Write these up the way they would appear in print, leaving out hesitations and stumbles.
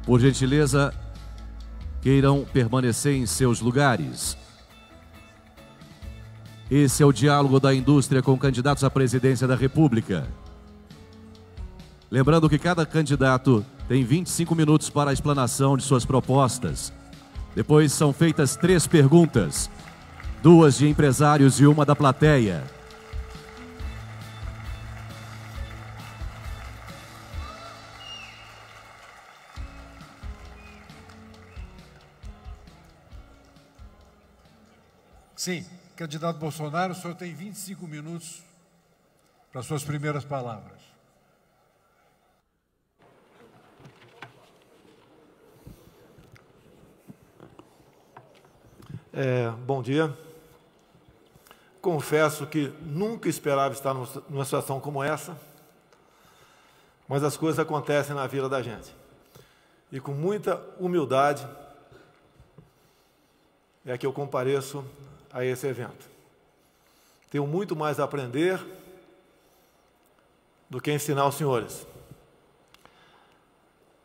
Por gentileza, queiram permanecer em seus lugares. Esse é o diálogo da indústria com candidatos à presidência da República. Lembrando que cada candidato tem 25 minutos para a explanação de suas propostas. Depois são feitas 3 perguntas, 2 de empresários e 1 da plateia. Sim, candidato Bolsonaro, o senhor tem 25 minutos para suas primeiras palavras. Bom dia. Confesso que nunca esperava estar numa situação como essa, mas as coisas acontecem na vida da gente. E com muita humildade é que eu compareço a esse evento. Tenho muito mais a aprender do que ensinar aos senhores.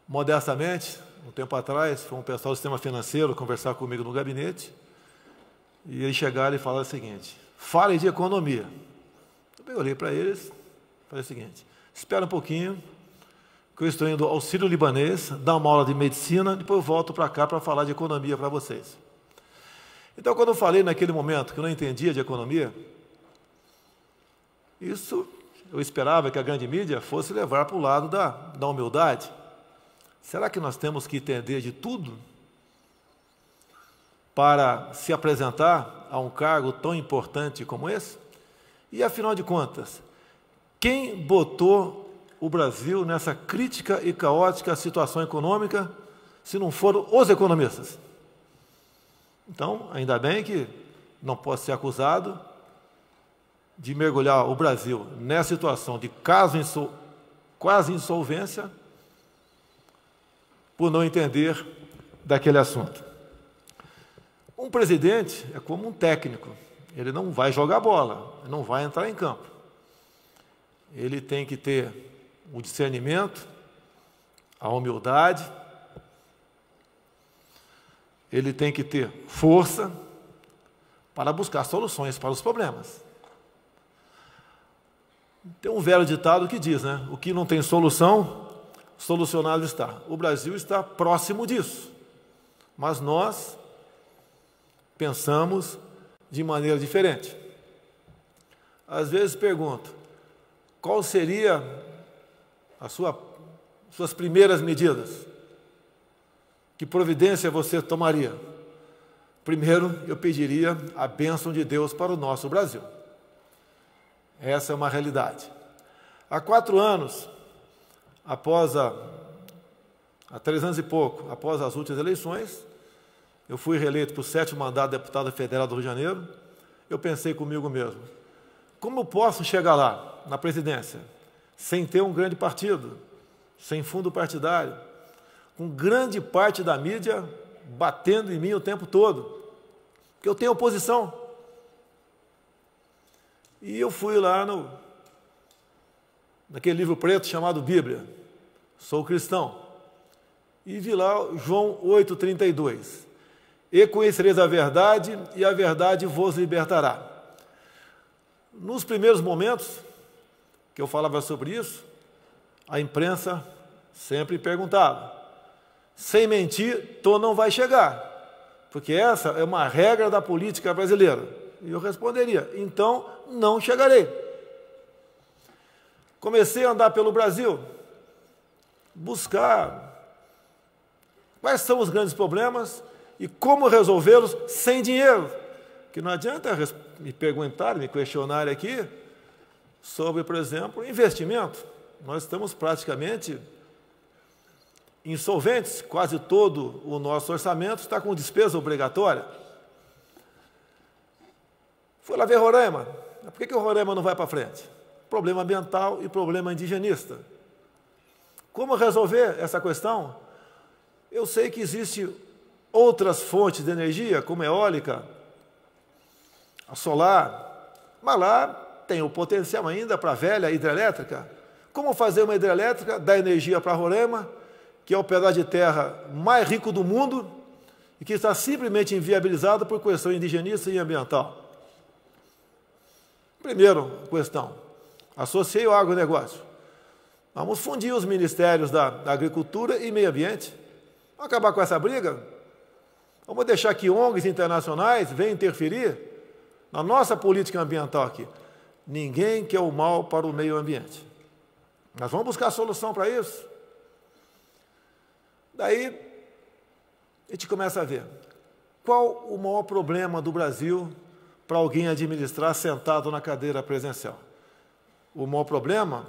Modestamente, um tempo atrás, foi um pessoal do sistema financeiro conversar comigo no gabinete, e eles chegaram e falaram o seguinte: falem de economia. Eu olhei para eles e falei o seguinte: espera um pouquinho, que eu estou indo ao Sírio-Libanês, dar uma aula de medicina, depois eu volto para cá para falar de economia para vocês. Então, quando eu falei naquele momento que eu não entendia de economia, isso eu esperava que a grande mídia fosse levar para o lado da humildade. Será que nós temos que entender de tudo para se apresentar a um cargo tão importante como esse? E, afinal de contas, quem botou o Brasil nessa crítica e caótica situação econômica, se não foram os economistas? Então, ainda bem que não posso ser acusado de mergulhar o Brasil nessa situação de quase insolvência por não entender daquele assunto. Um presidente é como um técnico, ele não vai jogar bola, não vai entrar em campo. Ele tem que ter o discernimento, a humildade, ele tem que ter força para buscar soluções para os problemas. Tem um velho ditado que diz, né? O que não tem solução, solucionado está. O Brasil está próximo disso, mas nós pensamos de maneira diferente. Às vezes pergunto, qual seria suas primeiras medidas? Que providência você tomaria? Primeiro, eu pediria a bênção de Deus para o nosso Brasil. Essa é uma realidade. Há 4 anos, há 3 anos e pouco, após as últimas eleições, eu fui reeleito para o 7º mandato de deputado federal do Rio de Janeiro. Eu pensei comigo mesmo, como eu posso chegar lá, na presidência, sem ter um grande partido, sem fundo partidário, com grande parte da mídia batendo em mim o tempo todo, porque eu tenho oposição. E eu fui lá naquele livro preto chamado Bíblia, sou cristão, e vi lá João 8,32. E conhecereis a verdade, e a verdade vos libertará. Nos primeiros momentos que eu falava sobre isso, a imprensa sempre perguntava: sem mentir, tu não vai chegar, porque essa é uma regra da política brasileira. E eu responderia: então não chegarei. Comecei a andar pelo Brasil, buscar quais são os grandes problemas e como resolvê-los sem dinheiro. Que não adianta me perguntar, me questionar aqui sobre, por exemplo, investimento. Nós estamos praticamente insolventes, quase todo o nosso orçamento está com despesa obrigatória. Fui lá ver Roraima. Por que o Roraima não vai para frente? Problema ambiental e problema indigenista. Como resolver essa questão? Eu sei que existem outras fontes de energia, como eólica, a solar, mas lá tem o potencial ainda para a velha hidrelétrica. Como fazer uma hidrelétrica, dar energia para Roraima, que é o pedaço de terra mais rico do mundo e que está simplesmente inviabilizado por questão indigenista e ambiental. Primeira questão, associei o agronegócio. Vamos fundir os ministérios da Agricultura e Meio Ambiente. Vamos acabar com essa briga? Vamos deixar que ONGs internacionais venham interferir na nossa política ambiental aqui. Ninguém quer o mal para o meio ambiente. Nós vamos buscar solução para isso. Daí, a gente começa a ver qual o maior problema do Brasil para alguém administrar sentado na cadeira presidencial. O maior problema,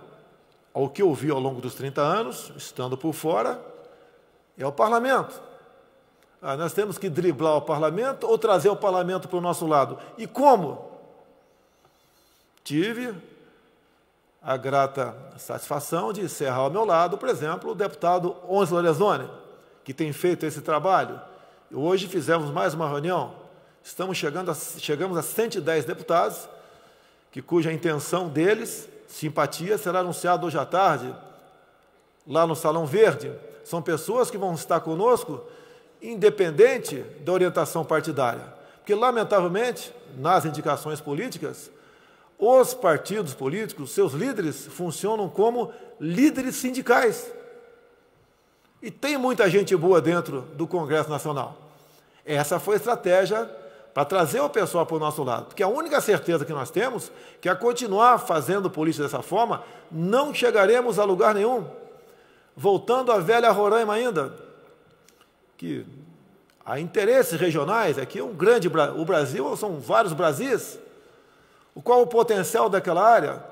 ao que eu vi ao longo dos 30 anos, estando por fora, é o parlamento. Nós temos que driblar o parlamento ou trazer o parlamento para o nosso lado. E como? Tive a grata satisfação de encerrar ao meu lado, por exemplo, o deputado Onyx Lorenzoni, que tem feito esse trabalho. Hoje fizemos mais uma reunião. Chegamos a 110 deputados, cuja intenção deles, simpatia, será anunciada hoje à tarde, lá no Salão Verde. São pessoas que vão estar conosco, independente da orientação partidária. Porque, lamentavelmente, nas indicações políticas, os partidos políticos, seus líderes, funcionam como líderes sindicais. E tem muita gente boa dentro do Congresso Nacional. Essa foi a estratégia para trazer o pessoal para o nosso lado. Porque a única certeza que nós temos, que a continuar fazendo política dessa forma, não chegaremos a lugar nenhum. Voltando à velha Roraima ainda, que há interesses regionais, aqui o Brasil são vários Brasis. Qual o potencial daquela área?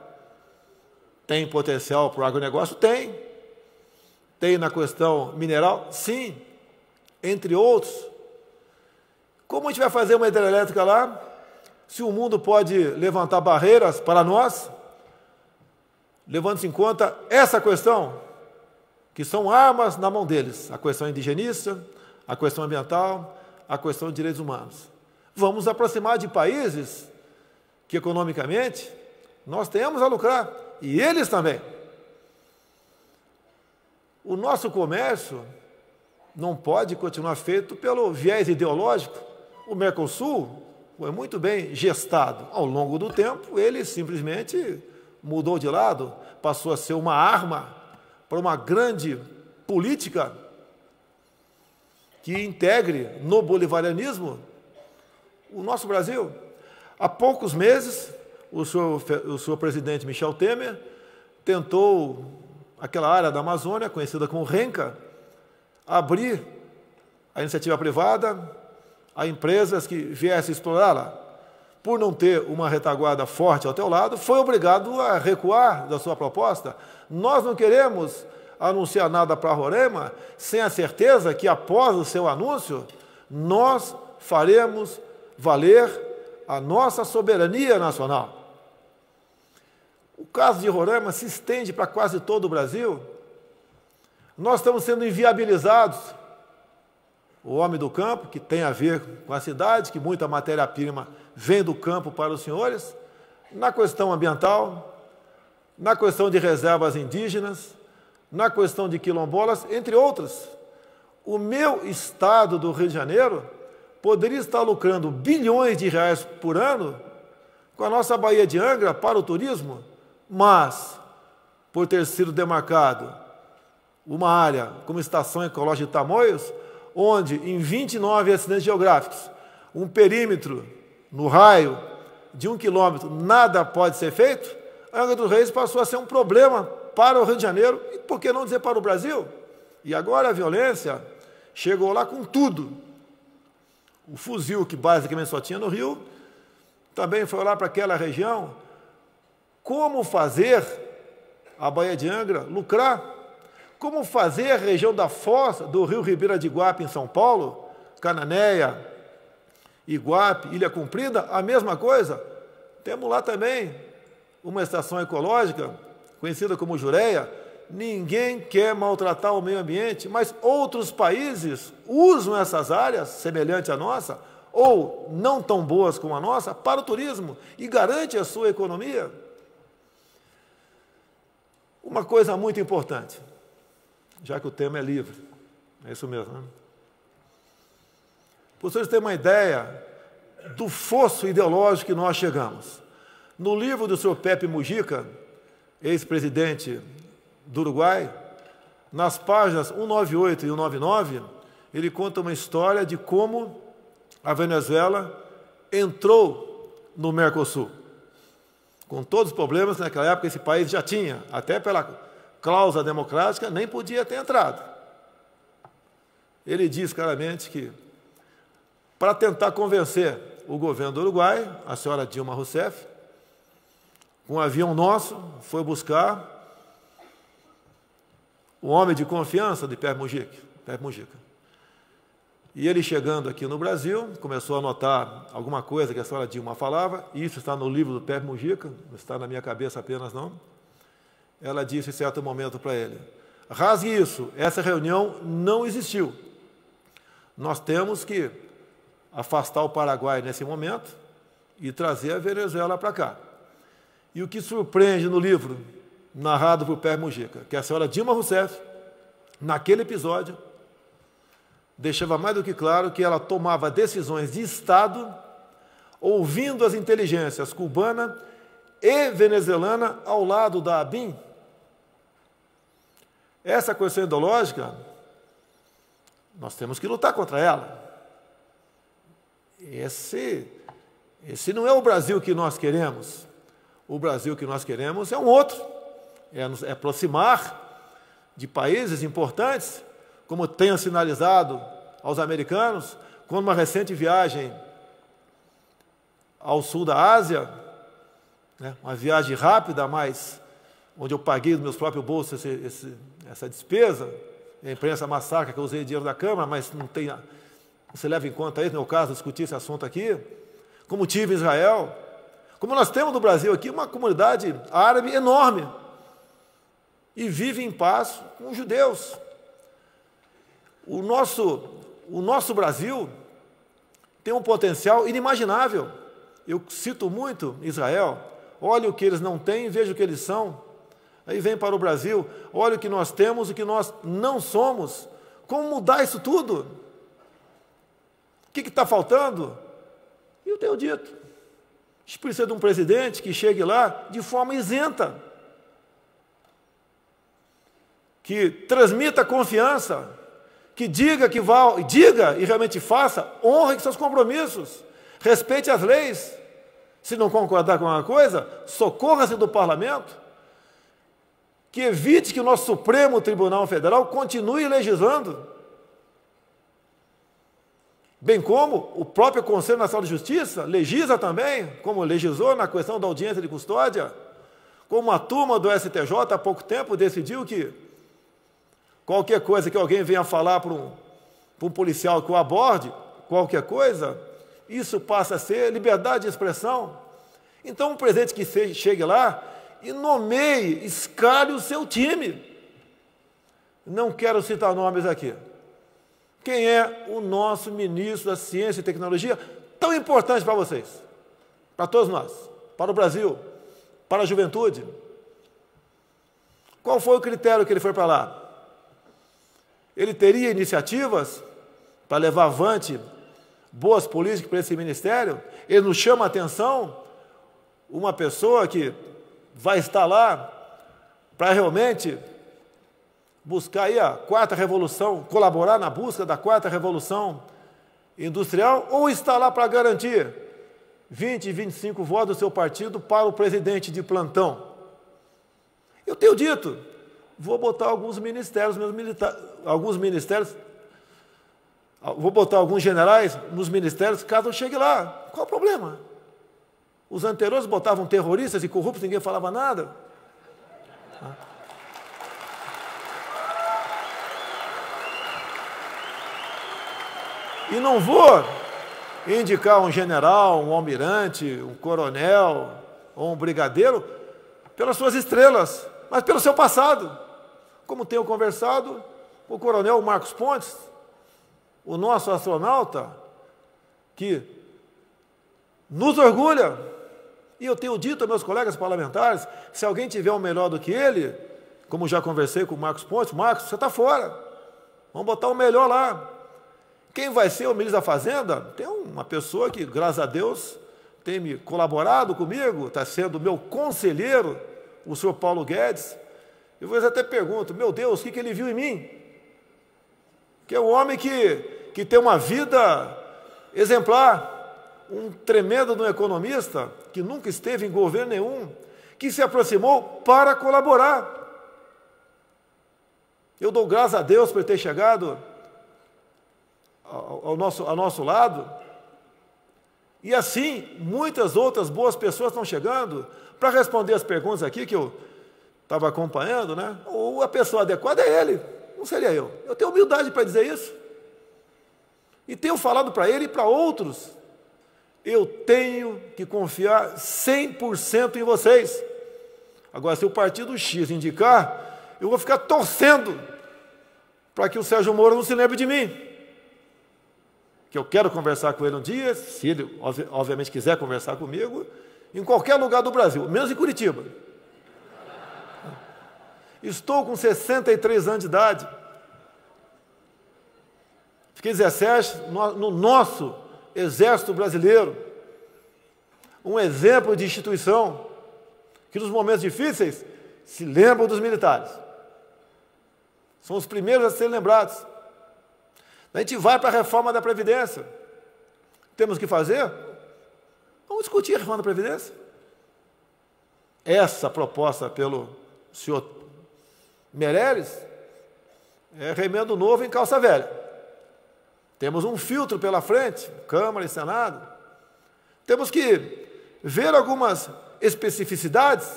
Tem potencial para o agronegócio? Tem. Tem na questão mineral? Sim. Entre outros. Como a gente vai fazer uma hidrelétrica lá, se o mundo pode levantar barreiras para nós, levando-se em conta essa questão, que são armas na mão deles, a questão indigenista, a questão ambiental, a questão de direitos humanos. Vamos nos aproximar de países que, economicamente, nós temos a lucrar, e eles também. O nosso comércio não pode continuar feito pelo viés ideológico. O Mercosul foi muito bem gestado. Ao longo do tempo, ele simplesmente mudou de lado, passou a ser uma arma para uma grande política que integre no bolivarianismo o nosso Brasil. Há poucos meses, o senhor presidente Michel Temer tentou, aquela área da Amazônia, conhecida como Renca, abrir a iniciativa privada a empresas que viessem explorá-la. Por não ter uma retaguarda forte ao teu lado, foi obrigado a recuar da sua proposta. Nós não queremos anunciar nada para Roraima sem a certeza que, após o seu anúncio, nós faremos valer a nossa soberania nacional. O caso de Roraima se estende para quase todo o Brasil. Nós estamos sendo inviabilizados. O homem do campo, que tem a ver com a cidade, que muita matéria-prima vem do campo para os senhores, na questão ambiental, na questão de reservas indígenas, na questão de quilombolas, entre outras. O meu estado do Rio de Janeiro poderia estar lucrando bilhões de reais por ano com a nossa Baía de Angra para o turismo, mas, por ter sido demarcado uma área como Estação Ecológica de Tamoios, onde, em 29 acidentes geográficos, um perímetro no raio de 1 quilômetro, nada pode ser feito, a Angra dos Reis passou a ser um problema para o Rio de Janeiro, e por que não dizer para o Brasil? E agora a violência chegou lá com tudo. O fuzil, que basicamente só tinha no Rio, também foi lá para aquela região. Como fazer a Baía de Angra lucrar? Como fazer a região da foz do Rio Ribeira de Iguape, em São Paulo, Cananéia, Iguape, Ilha Comprida, a mesma coisa? Temos lá também uma estação ecológica, conhecida como Jureia. Ninguém quer maltratar o meio ambiente, mas outros países usam essas áreas, semelhantes à nossa, ou não tão boas como a nossa, para o turismo, e garante a sua economia. Uma coisa muito importante. já que o tema é livre. É isso mesmo, né? Para vocês terem uma ideia do fosso ideológico que nós chegamos. No livro do senhor Pepe Mujica, ex-presidente do Uruguai, nas páginas 198 e 199, ele conta uma história de como a Venezuela entrou no Mercosul. Com todos os problemas que naquela época esse país já tinha, até pela cláusula democrática, nem podia ter entrado. Ele diz claramente que, para tentar convencer o governo do Uruguai, a senhora Dilma Rousseff, com um avião nosso, foi buscar o homem de confiança de Pepe Mujica. E ele, chegando aqui no Brasil, começou a anotar alguma coisa que a senhora Dilma falava, e isso está no livro do Pepe Mujica, não está na minha cabeça apenas, não. Ela disse em certo momento para ele: rasgue isso, essa reunião não existiu. Nós temos que afastar o Paraguai nesse momento e trazer a Venezuela para cá. E o que surpreende no livro, narrado por Pepe Mujica, que a senhora Dilma Rousseff, naquele episódio, deixava mais do que claro que ela tomava decisões de Estado ouvindo as inteligências cubana e venezuelana ao lado da ABIN. Essa questão ideológica, nós temos que lutar contra ela. Esse não é o Brasil que nós queremos. O Brasil que nós queremos é um outro. É nos aproximar de países importantes, como tenho sinalizado aos americanos, quando uma recente viagem ao sul da Ásia, né, uma viagem rápida, mas onde eu paguei dos meus próprios bolsos essa despesa, a imprensa massacra que eu usei dinheiro da Câmara, mas não se leva em conta isso, no meu caso, discutir esse assunto aqui, como tive em Israel, como nós temos no Brasil aqui uma comunidade árabe enorme, e vive em paz com os judeus. O nosso Brasil tem um potencial inimaginável. Eu cito muito Israel. Olha o que eles não têm, veja o que eles são. Aí vem para o Brasil, olha o que nós temos, o que nós não somos. Como mudar isso tudo? O que está faltando? E eu tenho dito, a gente precisa de um presidente que chegue lá de forma isenta, que transmita confiança, que diga e realmente faça, honre seus compromissos, respeite as leis. Se não concordar com alguma coisa, socorra-se do parlamento, que evite que o nosso Supremo Tribunal Federal continue legislando, bem como o próprio Conselho Nacional de Justiça legisla também, como legislou na questão da audiência de custódia, como a turma do STJ há pouco tempo decidiu que qualquer coisa que alguém venha falar para um policial que o aborde, qualquer coisa, isso passa a ser liberdade de expressão. Então, um presidente que chegue lá e nomeie, escale o seu time. Não quero citar nomes aqui. Quem é o nosso ministro da Ciência e Tecnologia, tão importante para vocês, para todos nós, para o Brasil, para a juventude? Qual foi o critério que ele foi para lá? Ele teria iniciativas para levar avante boas políticas para esse ministério? Ele nos chama a atenção uma pessoa que vai estar lá para realmente buscar aí a quarta revolução, colaborar na busca da quarta revolução industrial, ou está lá para garantir 20, 25 votos do seu partido para o presidente de plantão? Eu tenho dito, vou botar alguns ministérios, vou botar alguns generais nos ministérios caso eu chegue lá. Qual o problema? Os anteriores botavam terroristas e corruptos, ninguém falava nada. E não vou indicar um general, um almirante, um coronel ou um brigadeiro pelas suas estrelas, mas pelo seu passado. Como tenho conversado com o coronel Marcos Pontes, o nosso astronauta, que nos orgulha. E eu tenho dito aos meus colegas parlamentares, se alguém tiver um melhor do que ele, como já conversei com o Marcos Pontes, Marcos, você está fora, vamos botar o melhor lá. Quem vai ser o ministro da Fazenda? Tem uma pessoa que, graças a Deus, tem me colaborado comigo, está sendo meu conselheiro, o senhor Paulo Guedes. Eu vou até pergunto, meu Deus, o que ele viu em mim? Que é um homem que tem uma vida exemplar, um tremendo de um economista, que nunca esteve em governo nenhum, que se aproximou para colaborar. Eu dou graças a Deus por ter chegado ao nosso lado, e assim, muitas outras boas pessoas estão chegando para responder as perguntas aqui que eu estava acompanhando, né? Ou a pessoa adequada é ele, não seria eu. Eu tenho humildade para dizer isso. E tenho falado para ele e para outros, eu tenho que confiar 100% em vocês. Agora, se o partido X indicar, eu vou ficar torcendo para que o Sérgio Moro não se lembre de mim. Que eu quero conversar com ele um dia, se ele, obviamente, quiser conversar comigo, em qualquer lugar do Brasil, menos em Curitiba. Estou com 63 anos de idade. Fiquei 17 no nosso Exército Brasileiro, um exemplo de instituição que nos momentos difíceis se lembram dos militares. São os primeiros a serem lembrados. A gente vai para a reforma da Previdência. Temos que fazer? Vamos discutir a reforma da Previdência. Essa proposta pelo senhor Meirelles é remendo novo em calça velha. Temos um filtro pela frente, Câmara e Senado. Temos que ver algumas especificidades.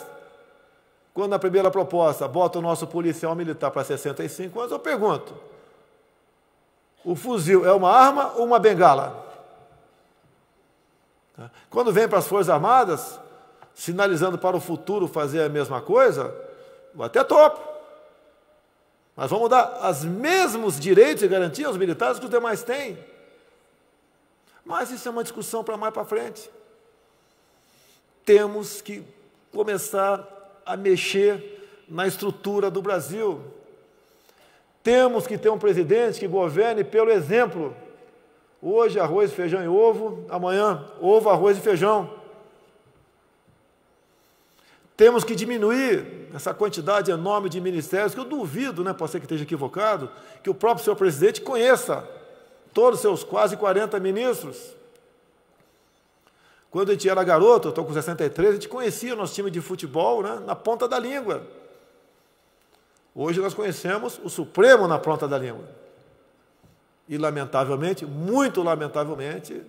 Quando na primeira proposta bota o nosso policial militar para 65 anos, eu pergunto, o fuzil é uma arma ou uma bengala? Quando vem para as Forças Armadas, sinalizando para o futuro fazer a mesma coisa, eu até topo. Mas vamos dar os mesmos direitos e garantias aos militares que os demais têm. Mas isso é uma discussão para mais para frente. Temos que começar a mexer na estrutura do Brasil. Temos que ter um presidente que governe pelo exemplo. Hoje, arroz, feijão e ovo. Amanhã, ovo, arroz e feijão. Temos que diminuir essa quantidade enorme de ministérios, que eu duvido, né, pode ser que esteja equivocado, que o próprio senhor presidente conheça todos os seus quase 40 ministros. Quando a gente era garoto, eu estou com 63, a gente conhecia o nosso time de futebol, né, na ponta da língua. Hoje nós conhecemos o Supremo na ponta da língua. E, lamentavelmente, muito lamentavelmente,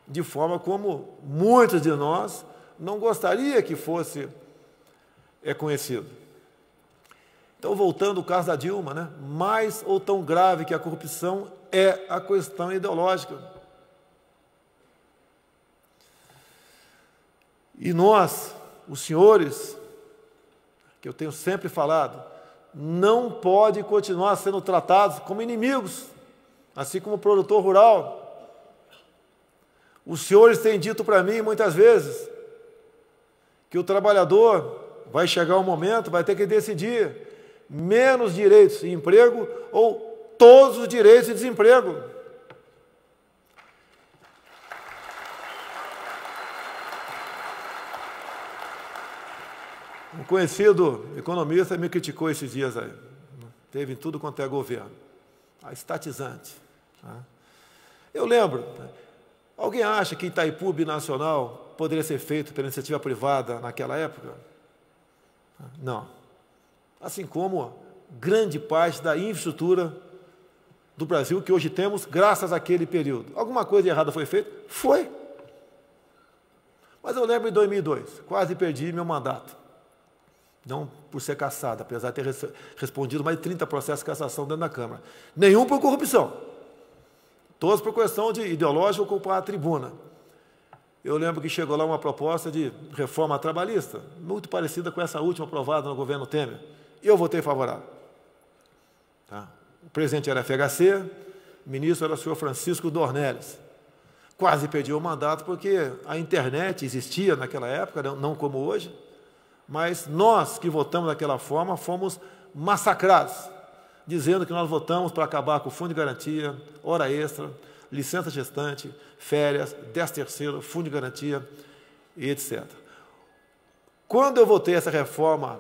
de forma como muitos de nós não gostaria que fosse conhecido. Então, voltando ao caso da Dilma, né, mais ou tão grave que a corrupção é a questão ideológica. E nós, os senhores, que eu tenho sempre falado, não pode continuar sendo tratados como inimigos, assim como o produtor rural. Os senhores têm dito para mim muitas vezes que o trabalhador vai chegar um momento, vai ter que decidir menos direitos de emprego ou todos os direitos de desemprego. Um conhecido economista me criticou esses dias aí. Teve em tudo quanto é governo. A estatizante. Eu lembro, alguém acha que Itaipu Binacional poderia ser feito pela iniciativa privada naquela época? Não. Assim como grande parte da infraestrutura do Brasil que hoje temos, graças àquele período. Alguma coisa errada foi feita? Foi. Mas eu lembro em 2002, quase perdi meu mandato. Não por ser cassado, apesar de ter respondido mais de 30 processos de cassação dentro da Câmara. Nenhum por corrupção. Todos por questão de ideológica ocupar a tribuna. Eu lembro que chegou lá uma proposta de reforma trabalhista, muito parecida com essa última aprovada no governo Temer. Eu votei favorável. Tá? O presidente era FHC, o ministro era o senhor Francisco Dornelles. Quase perdi o mandato porque a internet existia naquela época, não como hoje. mas nós que votamos daquela forma fomos massacrados, dizendo que nós votamos para acabar com o fundo de garantia, hora extra, licença gestante, férias, 13º, fundo de garantia e etc. Quando eu votei essa reforma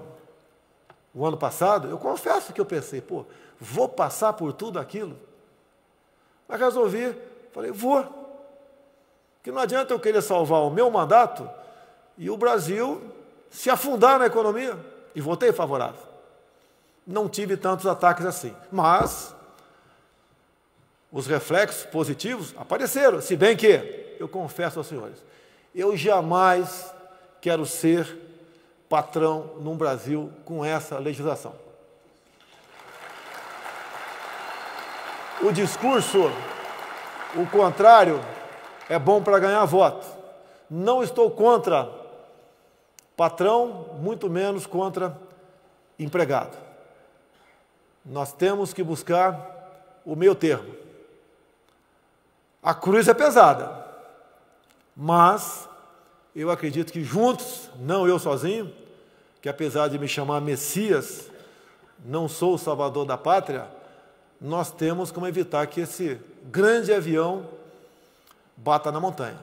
o ano passado, eu confesso que eu pensei, pô, vou passar por tudo aquilo? Mas resolvi, falei, vou. Porque não adianta eu querer salvar o meu mandato e o Brasil se afundar na economia. E votei favorável. Não tive tantos ataques assim. Mas os reflexos positivos apareceram. Se bem que, eu confesso aos senhores, eu jamais quero ser patrão num Brasil com essa legislação. O discurso, o contrário, é bom para ganhar voto. Não estou contra patrão, muito menos contra empregado. Nós temos que buscar o meio termo. A cruz é pesada, mas eu acredito que juntos, não eu sozinho, que apesar de me chamar Messias, não sou o salvador da pátria, nós temos como evitar que esse grande avião bata na montanha.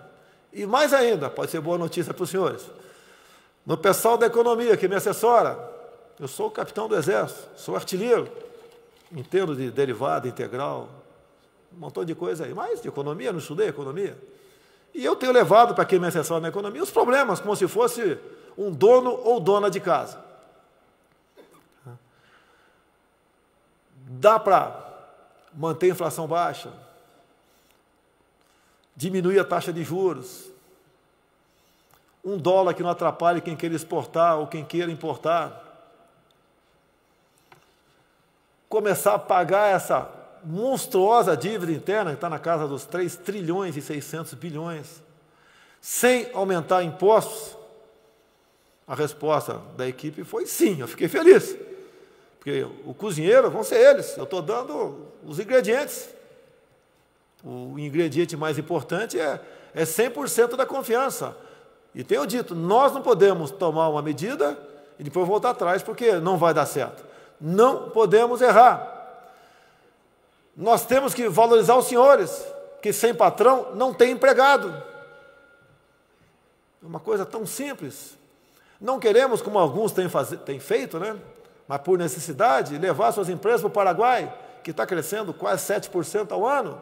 E mais ainda, pode ser boa notícia para os senhores, no pessoal da economia que me assessora, eu sou o capitão do Exército, sou artilheiro, entendo de derivada, integral, um montão de coisa aí, mas de economia, não estudei economia. E eu tenho levado para quem me assessora na economia os problemas, como se fosse um dono ou dona de casa. Dá para manter a inflação baixa, diminuir a taxa de juros, $1 que não atrapalhe quem queira exportar ou quem queira importar, começar a pagar essa monstruosa dívida interna, que está na casa dos 3 trilhões e 600 bilhões, sem aumentar impostos. A resposta da equipe foi sim, eu fiquei feliz. Porque o cozinheiro vão ser eles, eu estou dando os ingredientes. O ingrediente mais importante é 100% da confiança. E tenho dito, nós não podemos tomar uma medida e depois voltar atrás, porque não vai dar certo. Não podemos errar. Nós temos que valorizar os senhores, que sem patrão não tem empregado. É uma coisa tão simples. Não queremos, como alguns têm feito, né? Mas por necessidade, levar suas empresas para o Paraguai, que está crescendo quase 7% ao ano.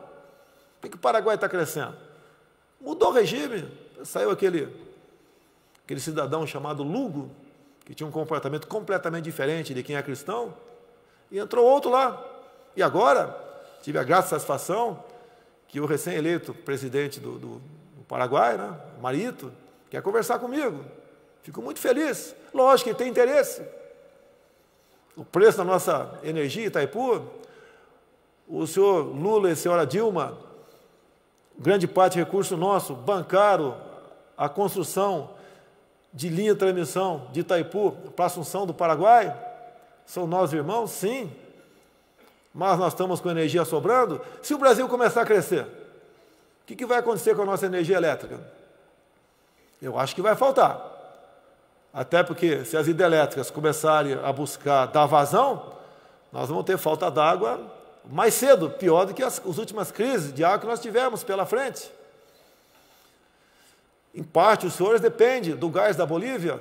Por que o Paraguai está crescendo? Mudou o regime. Saiu aquele cidadão chamado Lugo, que tinha um comportamento completamente diferente de quem é cristão, e entrou outro lá. E agora, tive a grata satisfação que o recém-eleito presidente do Paraguai, né, Marito, quer conversar comigo. Fico muito feliz. Lógico que tem interesse. O preço da nossa energia, Itaipu, o senhor Lula e a senhora Dilma, grande parte do recurso nosso, bancaram a construção de linha de transmissão de Itaipu para Assunção do Paraguai. São nós irmãos, sim. Mas nós estamos com energia sobrando. Se o Brasil começar a crescer, o que vai acontecer com a nossa energia elétrica? Eu acho que vai faltar. Até porque, se as hidrelétricas começarem a buscar dar vazão, nós vamos ter falta d'água mais cedo, pior do que as últimas crises de água que nós tivemos pela frente. Em parte, os senhores dependem do gás da Bolívia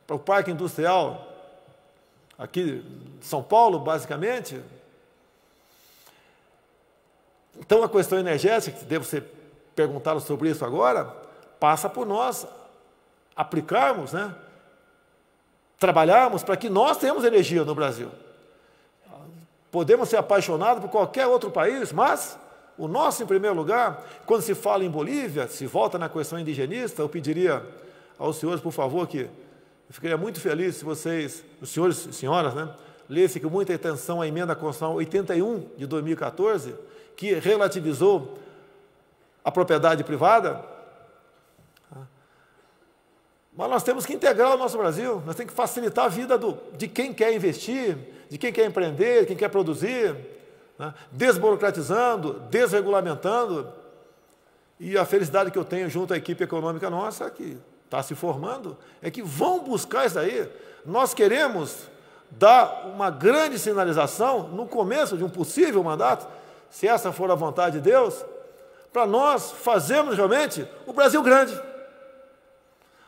para o parque industrial aqui de São Paulo, basicamente. Então, a questão energética, que devo ser perguntado sobre isso agora, passa por nós aplicarmos, né? Trabalharmos para que nós tenhamos energia no Brasil. Podemos ser apaixonados por qualquer outro país, mas o nosso, em primeiro lugar, quando se fala em Bolívia, se volta na questão indigenista, eu pediria aos senhores, por favor, que eu ficaria muito feliz se vocês, os senhores e senhoras, né, lessem com muita atenção a emenda constitucional 81 de 2014, que relativizou a propriedade privada. Mas nós temos que integrar o nosso Brasil, nós temos que facilitar a vida de quem quer investir, de quem quer empreender, de quem quer produzir, né? Desburocratizando, desregulamentando. E a felicidade que eu tenho junto à equipe econômica nossa é que está se formando, é que vão buscar isso aí. Nós queremos dar uma grande sinalização no começo de um possível mandato, se essa for a vontade de Deus, para nós fazermos realmente o Brasil grande.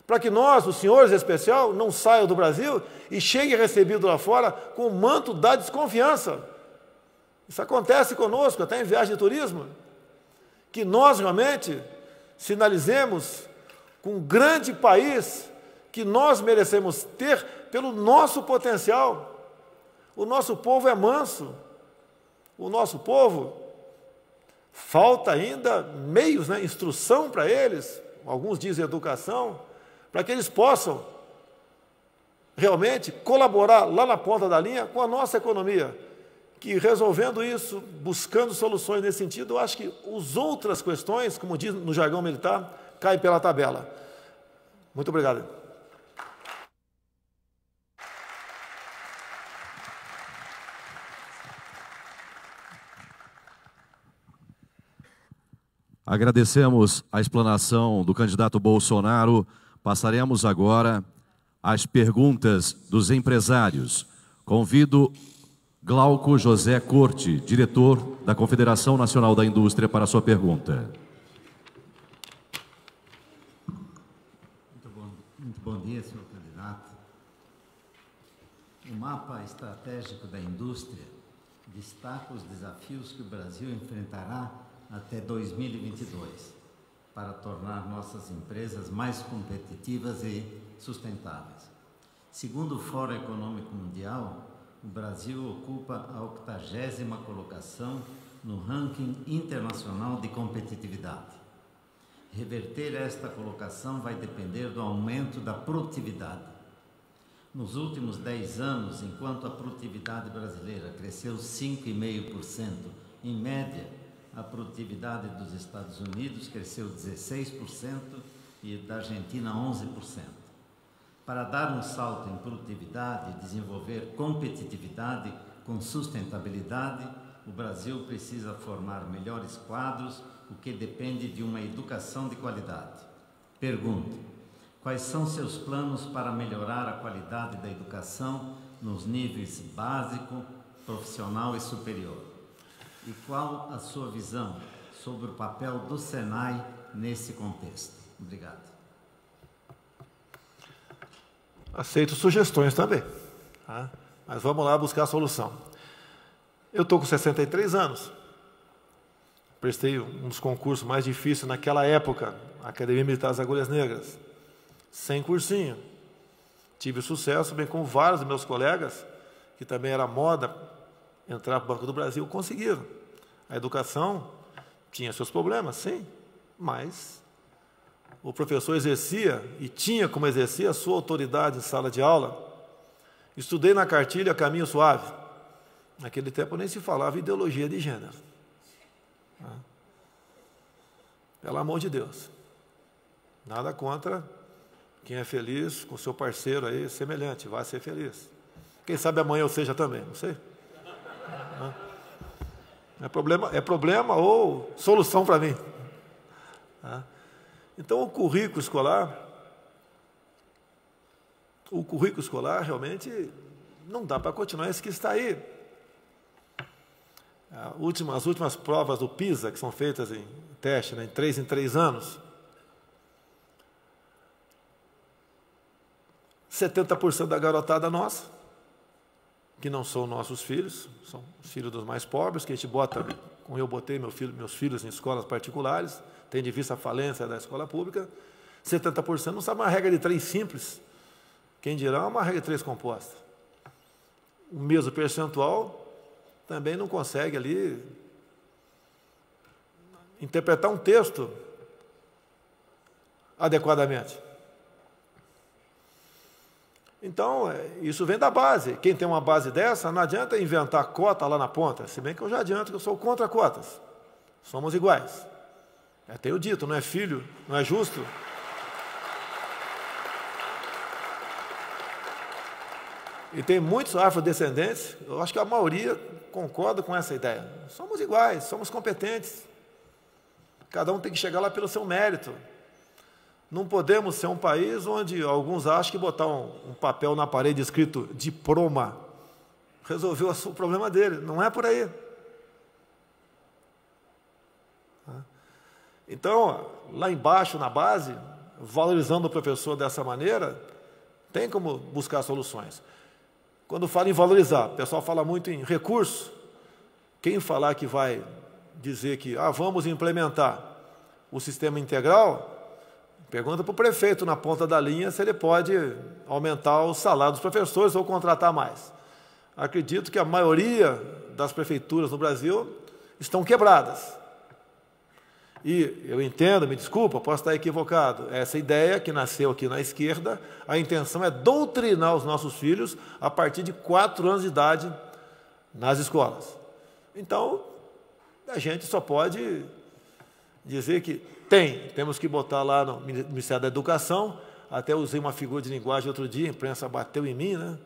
Para que nós, os senhores em especial, não saiam do Brasil e cheguem recebidos lá fora com o manto da desconfiança. Isso acontece conosco, até em viagem de turismo. Que nós realmente sinalizemos com um grande país que nós merecemos ter pelo nosso potencial. O nosso povo é manso. O nosso povo, falta ainda meios, instrução para eles, alguns dizem educação, para que eles possam realmente colaborar lá na ponta da linha com a nossa economia, que resolvendo isso, buscando soluções nesse sentido, eu acho que as outras questões, como diz no jargão militar, caem pela tabela. Muito obrigado. Agradecemos a explanação do candidato Bolsonaro. Passaremos agora às perguntas dos empresários. Convido Glauco José Corte, diretor da Confederação Nacional da Indústria, para a sua pergunta. Muito bom dia, senhor candidato. O mapa estratégico da indústria destaca os desafios que o Brasil enfrentará até 2022, para tornar nossas empresas mais competitivas e sustentáveis. Segundo o Fórum Econômico Mundial, o Brasil ocupa a 80ª colocação no ranking internacional de competitividade. Reverter esta colocação vai depender do aumento da produtividade. Nos últimos 10 anos, enquanto a produtividade brasileira cresceu 5,5%, em média, a produtividade dos Estados Unidos cresceu 16% e da Argentina 11%. Para dar um salto em produtividade e desenvolver competitividade com sustentabilidade, o Brasil precisa formar melhores quadros, o que depende de uma educação de qualidade. Pergunto: quais são seus planos para melhorar a qualidade da educação nos níveis básico, profissional e superior? E qual a sua visão sobre o papel do Senai nesse contexto? Obrigado. Aceito sugestões também, tá? Mas vamos lá buscar a solução. Eu estou com 63 anos. Prestei um dos concursos mais difíceis naquela época, a Academia Militar das Agulhas Negras, sem cursinho. Tive sucesso, bem como vários dos meus colegas, que também era moda entrar para o Banco do Brasil, conseguiram. A educação tinha seus problemas, sim, mas o professor exercia e tinha como exercer a sua autoridade em sala de aula. Estudei na cartilha Caminho Suave. Naquele tempo nem se falava ideologia de gênero. Pelo amor de Deus. Nada contra quem é feliz com seu parceiro aí, semelhante, vai ser feliz. Quem sabe amanhã eu seja também, não sei. É problema ou solução para mim. Então, o currículo escolar realmente não dá para continuar esse que está aí. As últimas provas do PISA, que são feitas em teste, em 3 anos, 70% da garotada nossa, que não são nossos filhos, são os filhos dos mais pobres, que a gente bota, como eu botei meus filhos em escolas particulares, tem de vista a falência da escola pública, 70% não sabe uma regra de 3 simples, quem dirá uma regra de 3 composta. O mesmo percentual também não consegue ali interpretar um texto adequadamente. Então, isso vem da base. Quem tem uma base dessa, não adianta inventar cota lá na ponta, se bem que eu já adianto que eu sou contra cotas. Somos iguais. Tenho dito, não é filho, não é justo. E tem muitos afrodescendentes, eu acho que a maioria concorda com essa ideia. Somos iguais, somos competentes. Cada um tem que chegar lá pelo seu mérito. Não podemos ser um país onde alguns acham que botar um papel na parede escrito diploma resolveu o problema dele. Não é por aí. Então, lá embaixo, na base, valorizando o professor dessa maneira, tem como buscar soluções. Quando fala em valorizar, o pessoal fala muito em recurso. Quem falar que vai dizer que vamos implementar o sistema integral, pergunta para o prefeito na ponta da linha se ele pode aumentar o salário dos professores ou contratar mais. Acredito que a maioria das prefeituras no Brasil estão quebradas. E eu entendo, me desculpa, posso estar equivocado, essa ideia que nasceu aqui na esquerda, a intenção é doutrinar os nossos filhos a partir de 4 anos de idade nas escolas. Então, a gente só pode dizer que temos que botar lá no Ministério da Educação, até usei uma figura de linguagem outro dia, a imprensa bateu em mim, né?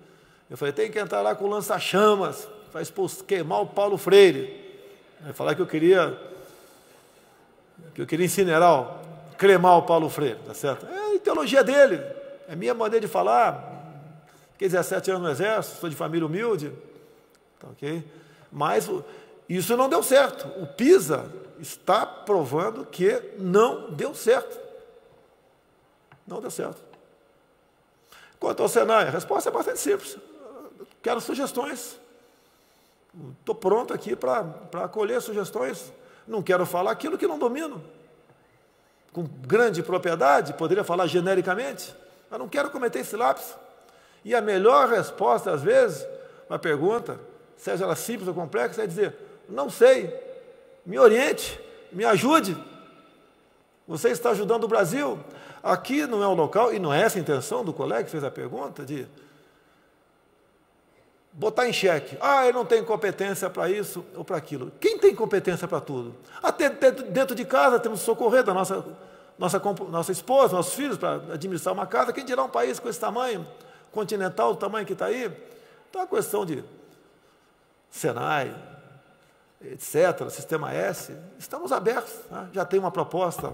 Eu falei, tem que entrar lá com lança-chamas, para queimar o Paulo Freire. Eu falar que eu queria incinerar, cremar o Paulo Freire, tá certo? É a ideologia dele, é a minha maneira de falar. Fiquei 17 anos no Exército, sou de família humilde, tá ok? Mas isso não deu certo. O PISA está provando que não deu certo. Não deu certo. Quanto ao Senai, a resposta é bastante simples. Quero sugestões. Estou pronto aqui para acolher sugestões. Não quero falar aquilo que não domino. Com grande propriedade, poderia falar genericamente, mas não quero cometer esse lapso. E a melhor resposta, às vezes, uma pergunta, seja ela simples ou complexa, é dizer, não sei, me oriente, me ajude. Você está ajudando o Brasil. Aqui não é o local, e não é essa a intenção do colega que fez a pergunta, de botar em xeque. Ele não tem competência para isso ou para aquilo. Quem tem competência para tudo? Até dentro de casa temos que socorrer da nossa esposa, nossos filhos, para administrar uma casa. Quem dirá um país com esse tamanho, continental, do tamanho que está aí? Então, a questão de Senai, etc., Sistema S, estamos abertos. Né? Já tem uma proposta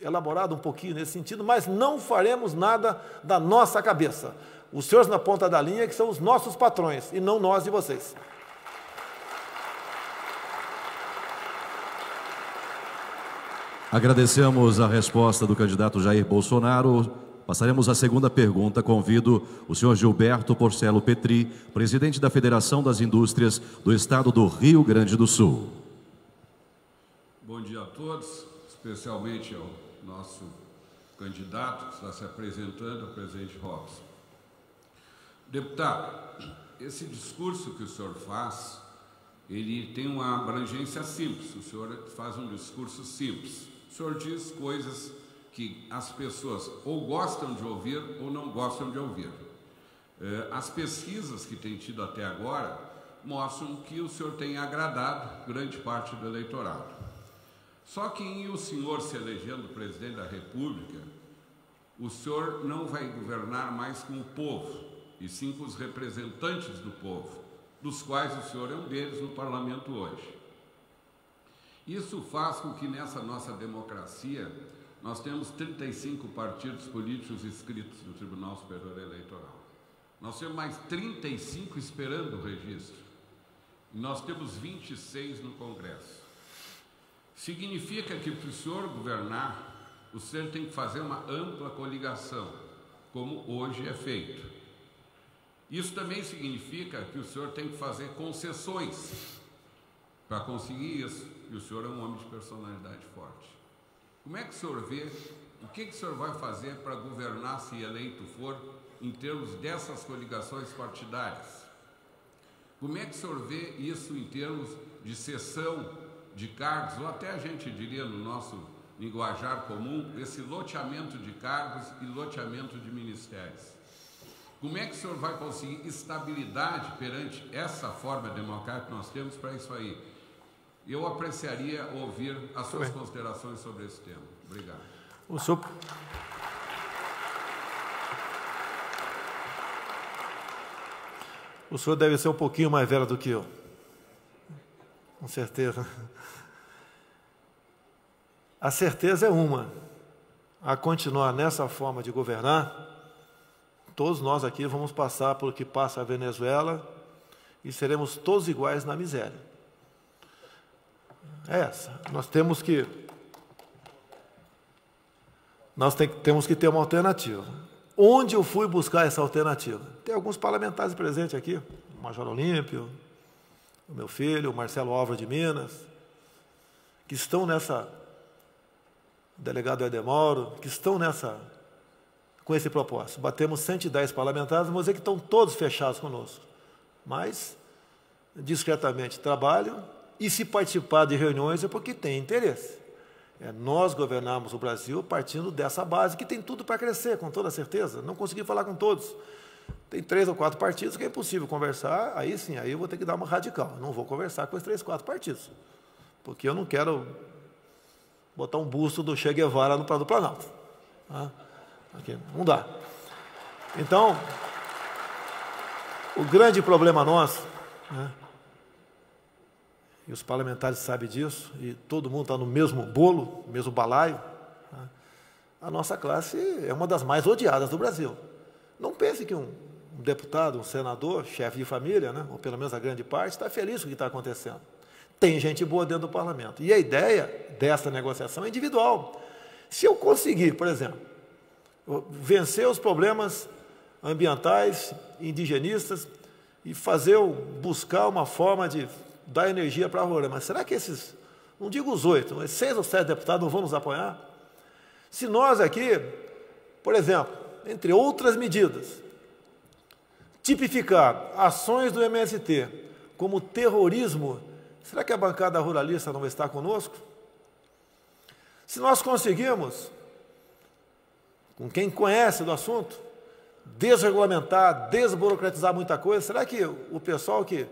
elaborada um pouquinho nesse sentido, mas não faremos nada da nossa cabeça. Os senhores na ponta da linha que são os nossos patrões, e não nós de vocês. Agradecemos a resposta do candidato Jair Bolsonaro. Passaremos à segunda pergunta. Convido o senhor Gilberto Porcelo Petri, presidente da Federação das Indústrias do Estado do Rio Grande do Sul. Bom dia a todos, especialmente ao nosso candidato que está se apresentando, o presidente Robson. Deputado, esse discurso que o senhor faz, ele tem uma abrangência simples. O senhor faz um discurso simples. O senhor diz coisas que as pessoas ou gostam de ouvir ou não gostam de ouvir. As pesquisas que tem tido até agora mostram que o senhor tem agradado grande parte do eleitorado. Só que em o senhor se elegendo presidente da República, o senhor não vai governar mais com o povo, e sim com os representantes do povo, dos quais o senhor é um deles no parlamento hoje. Isso faz com que nessa nossa democracia nós temos 35 partidos políticos inscritos no Tribunal Superior Eleitoral. Nós temos mais 35 esperando o registro. E nós temos 26 no Congresso. Significa que para o senhor governar, o senhor tem que fazer uma ampla coligação, como hoje é feito. Isso também significa que o senhor tem que fazer concessões para conseguir isso, e o senhor é um homem de personalidade forte. Como é que o senhor vê, o que o senhor vai fazer para governar, se eleito for, em termos dessas coligações partidárias? Como é que o senhor vê isso em termos de cessão de cargos, ou até a gente diria no nosso linguajar comum, esse loteamento de cargos e loteamento de ministérios? Como é que o senhor vai conseguir estabilidade perante essa forma democrática que nós temos para isso aí? Eu apreciaria ouvir as suas considerações sobre esse tema. Obrigado. O senhor deve ser um pouquinho mais velho do que eu. Com certeza. A certeza é uma. a continuar nessa forma de governar, todos nós aqui vamos passar pelo que passa a Venezuela e seremos todos iguais na miséria. É essa. Nós temos que ter uma alternativa. Onde eu fui buscar essa alternativa? Tem alguns parlamentares presentes aqui, o Major Olímpio, o meu filho, o Marcelo Álvaro de Minas, que estão nessa, o delegado Edemauro, que estão com esse propósito. Batemos 110 parlamentares, vamos dizer que estão todos fechados conosco, mas discretamente trabalham, e se participar de reuniões é porque tem interesse. Nós governamos o Brasil partindo dessa base, que tem tudo para crescer, com toda certeza. Não consegui falar com todos. Tem 3 ou 4 partidos que é impossível conversar, aí sim, aí eu vou ter que dar uma radical. Não vou conversar com os 3, 4 partidos, porque eu não quero botar um busto do Che Guevara no Planalto. Aqui, não dá. Então, o grande problema nosso, e os parlamentares sabem disso, e todo mundo está no mesmo bolo, mesmo balaio, a nossa classe é uma das mais odiadas do Brasil. Não pense que um deputado, um senador, chefe de família, ou pelo menos a grande parte, está feliz com o que está acontecendo. Tem gente boa dentro do parlamento. E a ideia dessa negociação é individual. Se eu conseguir, por exemplo, vencer os problemas ambientais, indigenistas, e buscar uma forma de dar energia para a Roraima. Mas será que não digo os 8, mas 6 ou 7 deputados não vão nos apoiar? Se nós aqui, por exemplo, entre outras medidas, tipificar ações do MST como terrorismo, será que a bancada ruralista não vai estar conosco? Se nós conseguirmos, com quem conhece do assunto, desregulamentar, desburocratizar muita coisa, será que o pessoal que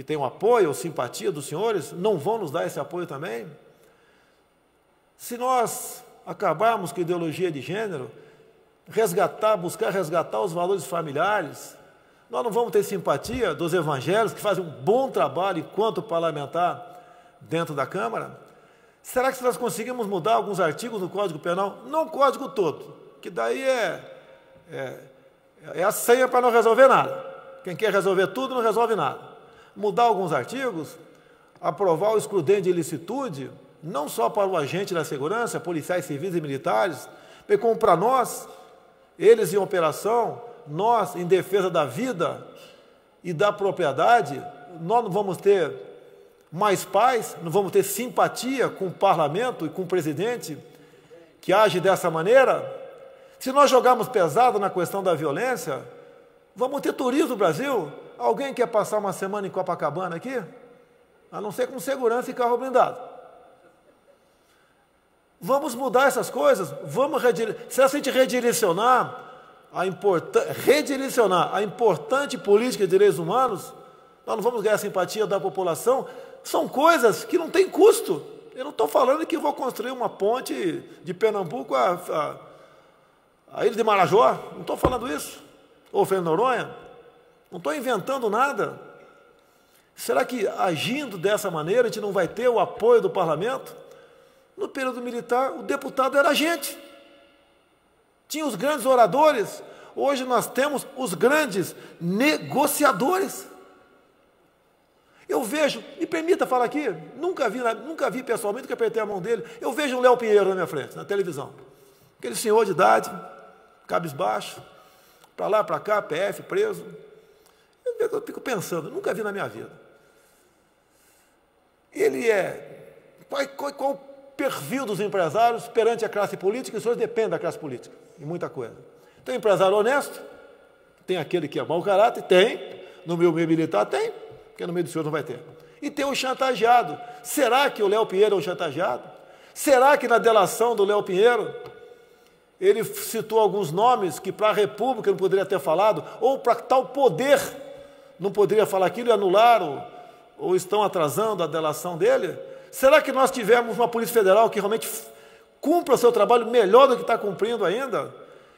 tem o apoio ou simpatia dos senhores não vão nos dar esse apoio também? Se nós acabarmos com a ideologia de gênero, buscar resgatar os valores familiares, nós não vamos ter simpatia dos evangélicos que fazem um bom trabalho enquanto parlamentar dentro da Câmara? Será que se nós conseguimos mudar alguns artigos do Código Penal, não o Código todo, que daí é a senha para não resolver nada. Quem quer resolver tudo não resolve nada. Mudar alguns artigos, aprovar o excludente de ilicitude, não só para o agente da segurança, policiais civis e militares, mas como para nós, eles em operação, nós em defesa da vida e da propriedade, nós não vamos ter mais paz, não vamos ter simpatia com o parlamento e com o presidente que age dessa maneira. Se nós jogarmos pesado na questão da violência, vamos ter turismo no Brasil. Alguém quer passar uma semana em Copacabana aqui? A não ser com segurança e carro blindado. Vamos mudar essas coisas, se a gente redirecionar a importante política de direitos humanos, nós não vamos ganhar a simpatia da população. São coisas que não têm custo. Eu não estou falando que vou construir uma ponte de Pernambuco a Ilha de Marajó, não estou falando isso, ou Fernando Noronha, não estou inventando nada. Será que agindo dessa maneira a gente não vai ter o apoio do parlamento? No período militar, o deputado era a gente. Tinha os grandes oradores, hoje nós temos os grandes negociadores. Eu vejo, me permita falar aqui, nunca vi pessoalmente, nunca apertei a mão dele, eu vejo o Léo Pinheiro na minha frente, na televisão. Aquele senhor de idade, cabisbaixo, para lá, para cá, PF, preso. Eu fico pensando, nunca vi na minha vida. Ele qual o perfil dos empresários perante a classe política? Os senhores dependem da classe política, em muita coisa. Tem um empresário honesto, tem aquele que é mau caráter, tem, no meu meio militar tem, porque no meio do senhor não vai ter. E tem o chantageado. Será que o Léo Pinheiro é um chantageado? Será que na delação do Léo Pinheiro ele citou alguns nomes que para a República não poderia ter falado, ou para tal poder não poderia falar aquilo e anular, ou estão atrasando a delação dele? Será que nós tivemos uma Polícia Federal que realmente cumpra o seu trabalho melhor do que está cumprindo ainda?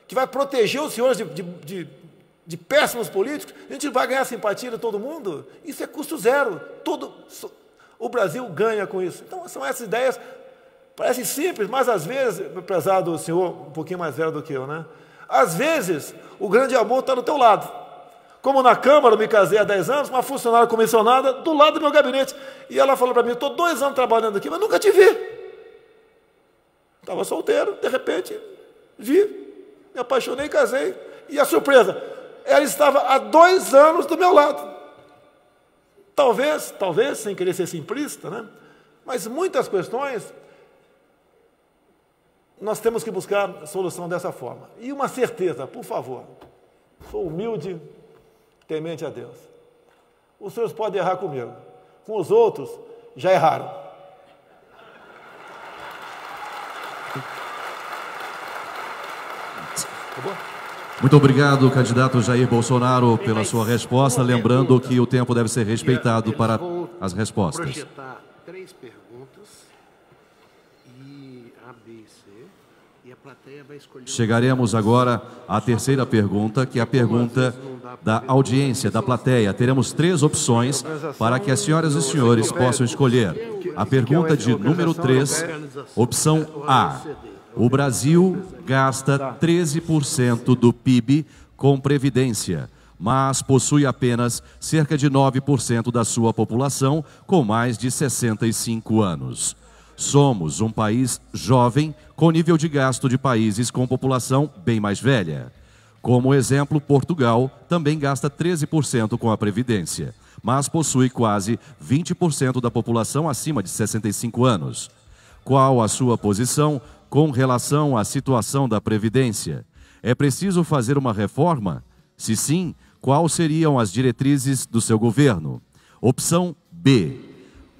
Que vai proteger os senhores de péssimos políticos? A gente vai ganhar a simpatia de todo mundo? Isso é custo zero. O Brasil ganha com isso. Então, são essas ideias Parece simples, mas às vezes, apesar do senhor um pouquinho mais velho do que eu, né? Às vezes, o grande amor está do teu lado. Como na Câmara, eu me casei há 10 anos, uma funcionária comissionada do lado do meu gabinete. E ela falou para mim, estou 2 anos trabalhando aqui, mas nunca te vi. Estava solteiro, de repente, vi, me apaixonei e casei. E a surpresa, ela estava há 2 anos do meu lado. Talvez, sem querer ser simplista, né? Mas muitas questões, nós temos que buscar solução dessa forma. E uma certeza, por favor, sou humilde, temente a Deus. Os senhores podem errar comigo, com os outros já erraram. Tá bom? Muito obrigado, candidato Jair Bolsonaro, pela sua resposta. Lembrando que o tempo deve ser respeitado para as respostas. Projetar 3 perguntas, A, B e C, e a plateia vai escolher. Chegaremos agora à terceira pergunta, que é a pergunta da audiência, da plateia. Teremos 3 opções para que as senhoras e senhores possam escolher. A pergunta de número 3, opção A. O Brasil gasta 13% do PIB com previdência, mas possui apenas cerca de 9% da sua população com mais de 65 anos. Somos um país jovem com nível de gasto de países com população bem mais velha. Como exemplo, Portugal também gasta 13% com a previdência, mas possui quase 20% da população acima de 65 anos. Qual a sua posição com relação à situação da Previdência? É preciso fazer uma reforma? Se sim, quais seriam as diretrizes do seu governo? Opção B.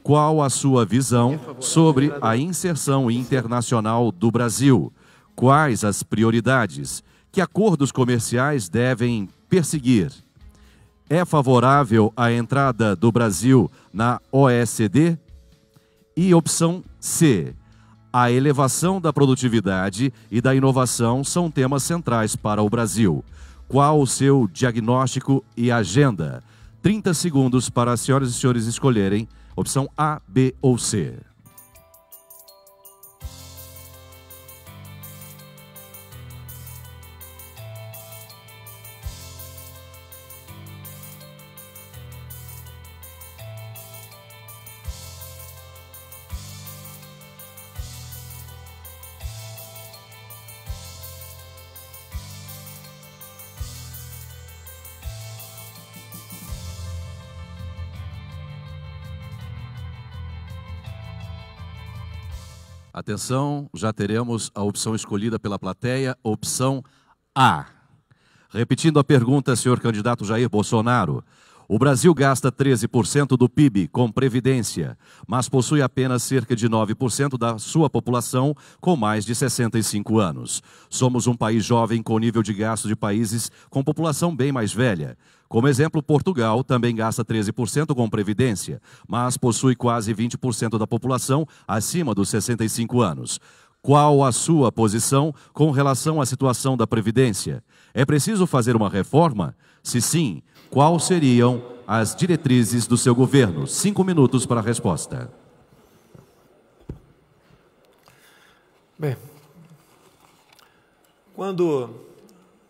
Qual a sua visão sobre a inserção internacional do Brasil? Quais as prioridades? Que acordos comerciais devem perseguir? É favorável a entrada do Brasil na OECD? E opção C. A elevação da produtividade e da inovação são temas centrais para o Brasil. Qual o seu diagnóstico e agenda? 30 segundos para as senhoras e senhores escolherem opção A, B ou C. Atenção, já teremos a opção escolhida pela plateia, opção A. Repetindo a pergunta, senhor candidato Jair Bolsonaro. O Brasil gasta 13% do PIB com previdência, mas possui apenas cerca de 9% da sua população com mais de 65 anos. Somos um país jovem com nível de gasto de países com população bem mais velha. Como exemplo, Portugal também gasta 13% com previdência, mas possui quase 20% da população acima dos 65 anos. Qual a sua posição com relação à situação da Previdência? É preciso fazer uma reforma? Se sim, quais seriam as diretrizes do seu governo? 5 minutos para a resposta. Bem, quando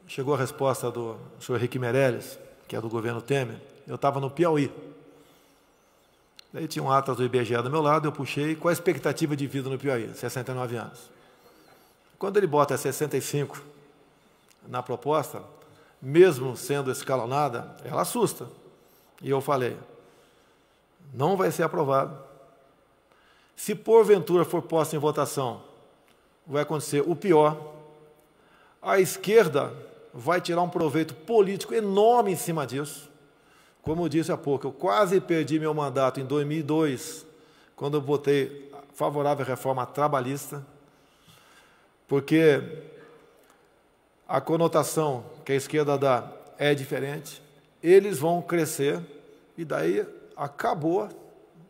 chegou a resposta do senhor Henrique Meirelles, que é do governo Temer, eu estava no Piauí. Daí tinha um atlas do IBGE do meu lado, eu puxei, qual a expectativa de vida no Piauí? 69 anos. Quando ele bota 65 na proposta, mesmo sendo escalonada, ela assusta. E eu falei, não vai ser aprovado. Se porventura for posta em votação, vai acontecer o pior. A esquerda vai tirar um proveito político enorme em cima disso. Como eu disse há pouco, eu quase perdi meu mandato em 2002, quando eu votei favorável à reforma trabalhista, porque a conotação que a esquerda dá é diferente, eles vão crescer, e daí acabou,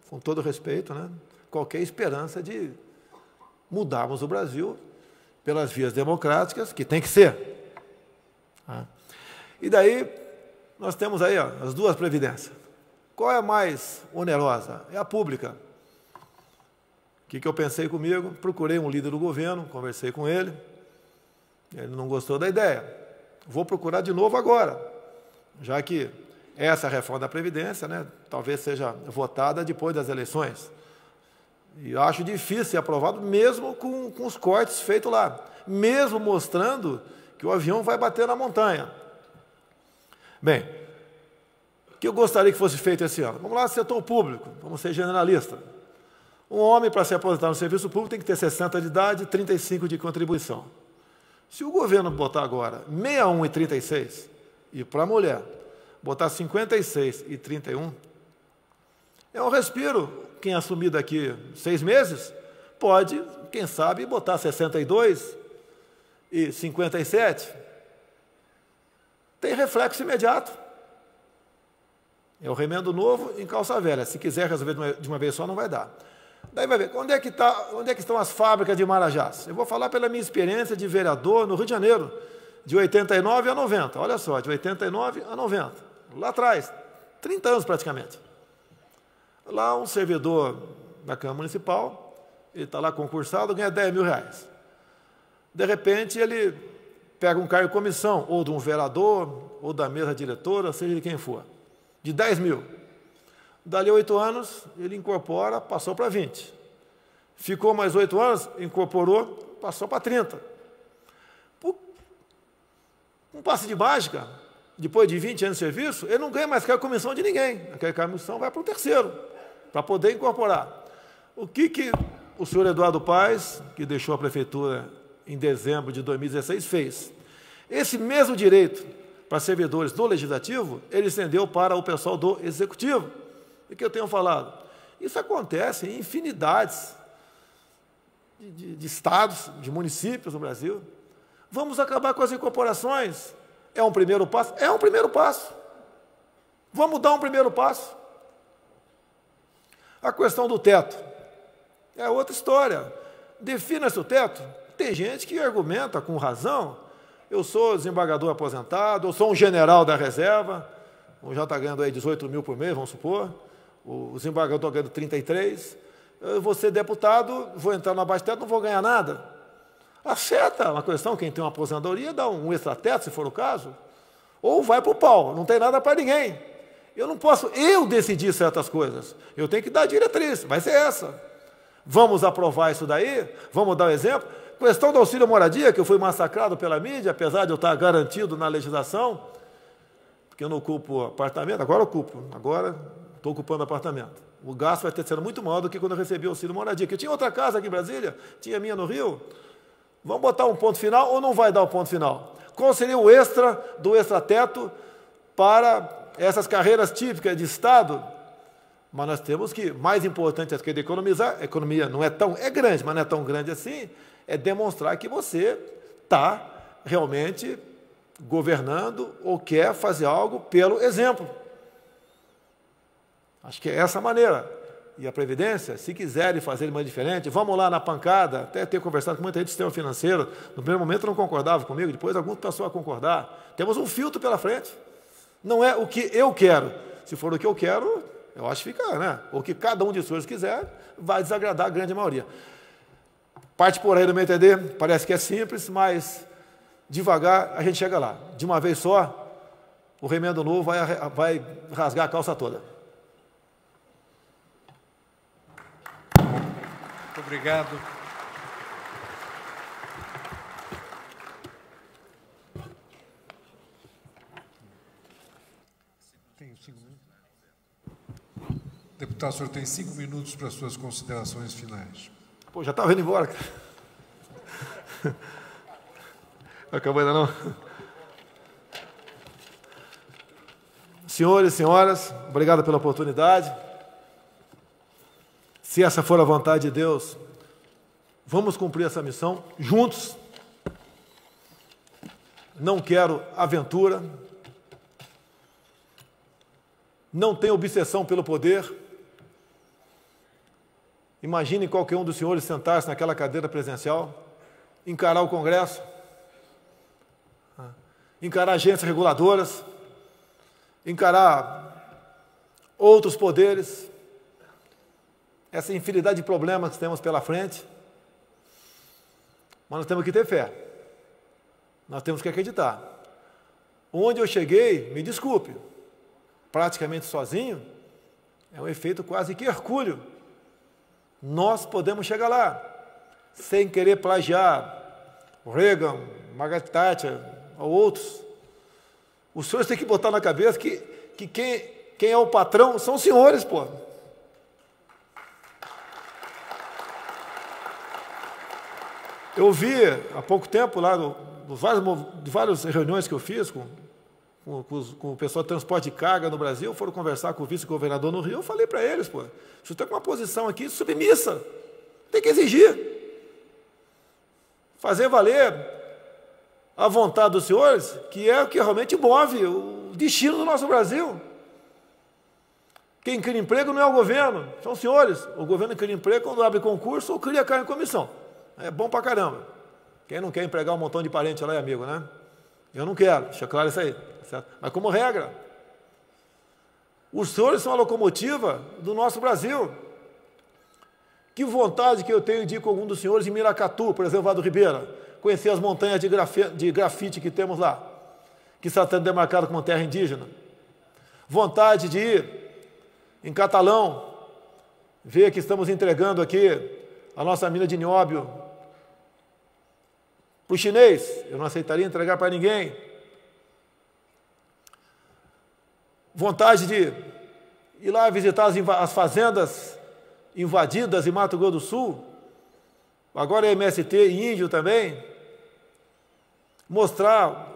com todo respeito, né, qualquer esperança de mudarmos o Brasil pelas vias democráticas, que tem que ser. E daí, nós temos aí as duas previdências. Qual é a mais onerosa? É a pública. O que eu pensei comigo? Procurei um líder do governo, conversei com ele, ele não gostou da ideia. Vou procurar de novo agora, já que essa reforma da Previdência, né, talvez seja votada depois das eleições. E eu acho difícil ser aprovado, mesmo com os cortes feitos lá, mesmo mostrando que o avião vai bater na montanha. Bem, o que eu gostaria que fosse feito esse ano? Vamos lá, setor público, vamos ser generalista. Um homem, para se aposentar no serviço público, tem que ter 60 de idade e 35 de contribuição. Se o governo botar agora 61 e 36, e para a mulher botar 56 e 31, é um respiro. Quem assumir daqui 6 meses, pode, quem sabe, botar 62 e 57. Tem reflexo imediato. É o remendo novo em calça velha. Se quiser resolver de uma vez só, não vai dar. Daí vai ver, onde é que estão as fábricas de Marajás? Eu vou falar pela minha experiência de vereador no Rio de Janeiro, de 89 a 90. Olha só, de 89 a 90. Lá atrás, 30 anos praticamente. Lá um servidor da Câmara Municipal, ele está lá concursado, ganha 10 mil reais. De repente, ele pega um cargo de comissão, ou de um vereador, ou da mesa diretora, seja de quem for, de 10 mil. Dali 8 anos, ele incorpora, passou para 20. Ficou mais 8 anos, incorporou, passou para 30. Um passe de mágica, depois de 20 anos de serviço, ele não ganha mais cargo de comissão de ninguém. Aquele cargo de comissão vai para o terceiro, para poder incorporar. O que o senhor Eduardo Paes, que deixou a prefeitura em dezembro de 2016, fez? Esse mesmo direito para servidores do Legislativo, ele estendeu para o pessoal do Executivo. O que eu tenho falado? Isso acontece em infinidades de estados, de municípios no Brasil. Vamos acabar com as incorporações. É um primeiro passo? É um primeiro passo. Vamos dar um primeiro passo. A questão do teto é outra história. Defina-se o teto. Tem gente que argumenta com razão. Eu sou desembargador aposentado, eu sou um general da reserva, já está ganhando aí 18 mil por mês, vamos supor. O desembargador está ganhando 33. Eu vou ser deputado, vou entrar no abaixo-teto, não vou ganhar nada. Acerta uma questão, quem tem uma aposentadoria, dá um extrateto, se for o caso, ou vai para o pau, não tem nada para ninguém. Eu não posso decidir certas coisas, eu tenho que dar a diretriz, vai ser essa. Vamos aprovar isso daí? Vamos dar o exemplo? Questão do auxílio moradia, que eu fui massacrado pela mídia, apesar de eu estar garantido na legislação, porque eu não ocupo apartamento, agora ocupo, agora estou ocupando apartamento. O gasto vai ter sendo muito maior do que quando eu recebi o auxílio moradia, que eu tinha outra casa aqui em Brasília, tinha a minha no Rio. Vamos botar um ponto final ou não vai dar o ponto final? Qual seria o extra do extrateto para essas carreiras típicas de Estado? Mas nós temos que, mais importante do que de economizar, a economia não é tão, é grande, mas não é tão grande assim, é demonstrar que você está realmente governando ou quer fazer algo pelo exemplo. Acho que é essa a maneira. E a Previdência, se quiserem fazer de maneira diferente, vamos lá na pancada, até ter conversado com muita gente do sistema financeiro, no primeiro momento não concordava comigo, depois alguns passaram a concordar. Temos um filtro pela frente. Não é o que eu quero. Se for o que eu quero, eu acho que fica, né? O que cada um de vocês quiser, vai desagradar a grande maioria. Parte por aí do meu entender, parece que é simples, mas devagar a gente chega lá. De uma vez só, o remendo novo vai rasgar a calça toda. Muito obrigado. Tem 5 minutos? Deputado, o senhor tem 5 minutos para as suas considerações finais. Pô, já estava indo embora. Acabou ainda não? Senhores e senhoras, obrigado pela oportunidade. Se essa for a vontade de Deus, vamos cumprir essa missão juntos. Não quero aventura. Não tenho obsessão pelo poder. Imagine qualquer um dos senhores sentar-se naquela cadeira presidencial, encarar o Congresso, encarar agências reguladoras, encarar outros poderes, essa infinidade de problemas que temos pela frente, mas nós temos que ter fé. Nós temos que acreditar. Onde eu cheguei, me desculpe, praticamente sozinho, é um efeito quase que hercúleo. Nós podemos chegar lá, sem querer plagiar Reagan, Margaret Thatcher ou outros. Os senhores têm que botar na cabeça que quem é o patrão são os senhores, pô. Eu vi há pouco tempo lá, de várias reuniões que eu fiz com o pessoal de transporte de carga no Brasil, foram conversar com o vice-governador no Rio, eu falei para eles, pô, você tem uma posição aqui submissa, tem que exigir, fazer valer a vontade dos senhores, que é o que realmente move o destino do nosso Brasil. Quem cria emprego não é o governo, são os senhores. O governo cria emprego quando abre concurso ou cria cargo em comissão. É bom pra caramba. Quem não quer empregar um montão de parente lá é amigo, né? Eu não quero, deixa claro isso aí. Certo? Mas como regra, os senhores são a locomotiva do nosso Brasil. Que vontade que eu tenho de ir com algum dos senhores em Miracatu, por exemplo, lá do Ribeira, conhecer as montanhas de grafite que temos lá, que está sendo demarcado como terra indígena. Vontade de ir em Catalão, ver que estamos entregando aqui a nossa mina de nióbio para o chinês. Eu não aceitaria entregar para ninguém. Vontade de ir lá visitar as fazendas invadidas em Mato Grosso do Sul, agora é MST e índio também, mostrar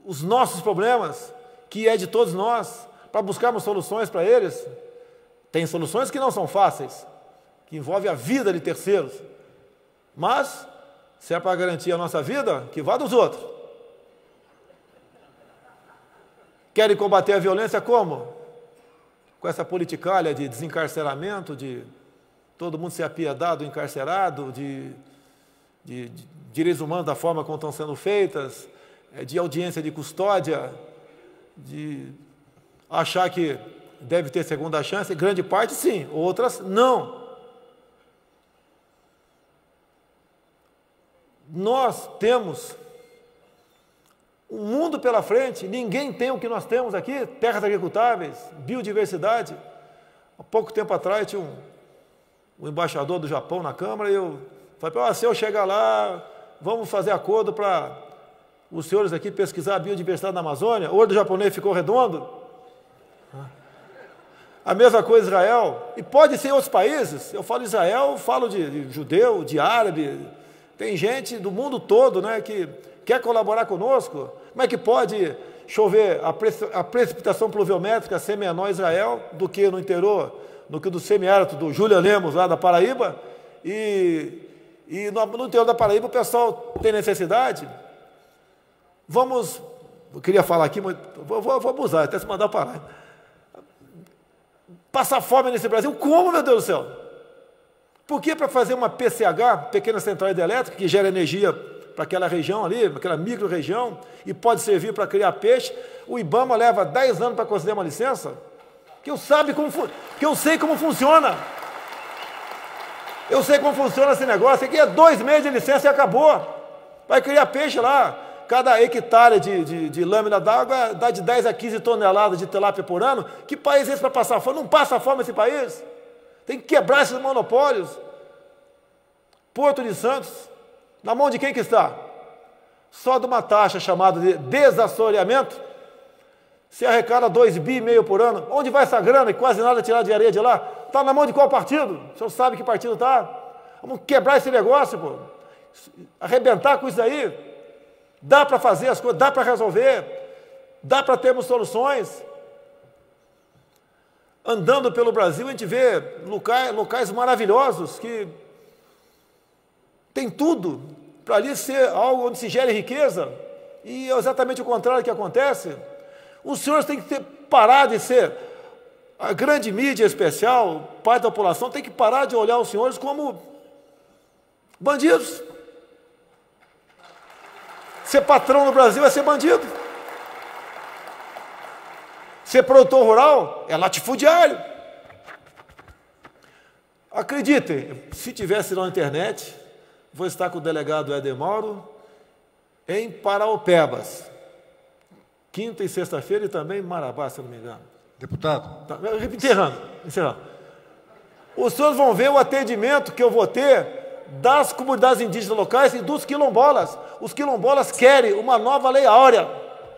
os nossos problemas, que é de todos nós, para buscarmos soluções para eles. Tem soluções que não são fáceis, que envolvem a vida de terceiros, mas, se é para garantir a nossa vida, que vá dos outros. Querem combater a violência como? Com essa politicalha de desencarceramento, de todo mundo ser apiedado do encarcerado, de direitos humanos da forma como estão sendo feitas, de audiência de custódia, de achar que deve ter segunda chance, grande parte sim, outras não. Nós temos um mundo pela frente, ninguém tem o que nós temos aqui, terras agricultáveis, biodiversidade. Há pouco tempo atrás tinha um embaixador do Japão na Câmara e eu falei, se eu chegar lá, vamos fazer acordo para os senhores aqui pesquisar a biodiversidade na Amazônia. O olho do japonês ficou redondo. A mesma coisa Israel, e pode ser outros países. Eu falo Israel, falo de judeu, de árabe, tem gente do mundo todo, né, que quer colaborar conosco. Como é que pode chover, a precipitação pluviométrica ser menor em Israel do que no interior, do que do semiárido do Júlio Lemos, lá da Paraíba, e no interior da Paraíba o pessoal tem necessidade? Eu queria falar aqui, mas vou abusar, até se mandar parar. Passar fome nesse Brasil, como, meu Deus do céu? Por que para fazer uma PCH, pequena central hidrelétrica, que gera energia para aquela região ali, aquela micro-região, e pode servir para criar peixe, o IBAMA leva 10 anos para conceder uma licença? Que eu sei como funciona. Eu sei como funciona esse negócio. Aqui é 2 meses de licença e acabou. Vai criar peixe lá. Cada hectare de lâmina d'água dá de 10 a 15 toneladas de tilápia por ano. Que país é esse para passar fome? Não passa fome esse país. Tem que quebrar esses monopólios. Porto de Santos, na mão de quem que está? Só de uma taxa chamada de desassoreamento, se arrecada 2,5 bi por ano. Onde vai essa grana e quase nada tirar de areia de lá? Está na mão de qual partido? O senhor sabe que partido está? Vamos quebrar esse negócio, pô. Arrebentar com isso aí. Dá para fazer as coisas, dá para resolver, dá para termos soluções. Andando pelo Brasil, a gente vê locais maravilhosos que tem tudo para ali ser algo onde se gere riqueza, e é exatamente o contrário que acontece. Os senhores têm que parar de ser, a grande mídia especial, parte da população, tem que parar de olhar os senhores como bandidos. Ser patrão no Brasil é ser bandido. Ser produtor rural é latifundiário. Acreditem, se tivesse na internet, vou estar com o delegado Éder Mauro em Paraopebas, quinta e sexta-feira, e também em Marabá, se não me engano. Deputado. Tá, encerrando. Os senhores vão ver o atendimento que eu vou ter das comunidades indígenas locais e dos quilombolas. Os quilombolas querem uma nova lei áurea.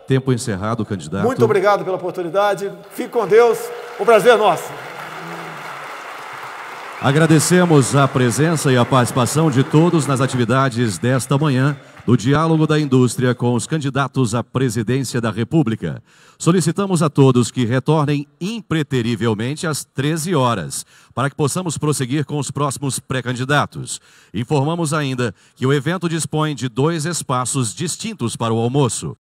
Tempo encerrado, candidato. Muito obrigado pela oportunidade. Fique com Deus. O prazer é nosso. Agradecemos a presença e a participação de todos nas atividades desta manhã do Diálogo da Indústria com os candidatos à presidência da República. Solicitamos a todos que retornem impreterivelmente às 13 horas, para que possamos prosseguir com os próximos pré-candidatos. Informamos ainda que o evento dispõe de 2 espaços distintos para o almoço.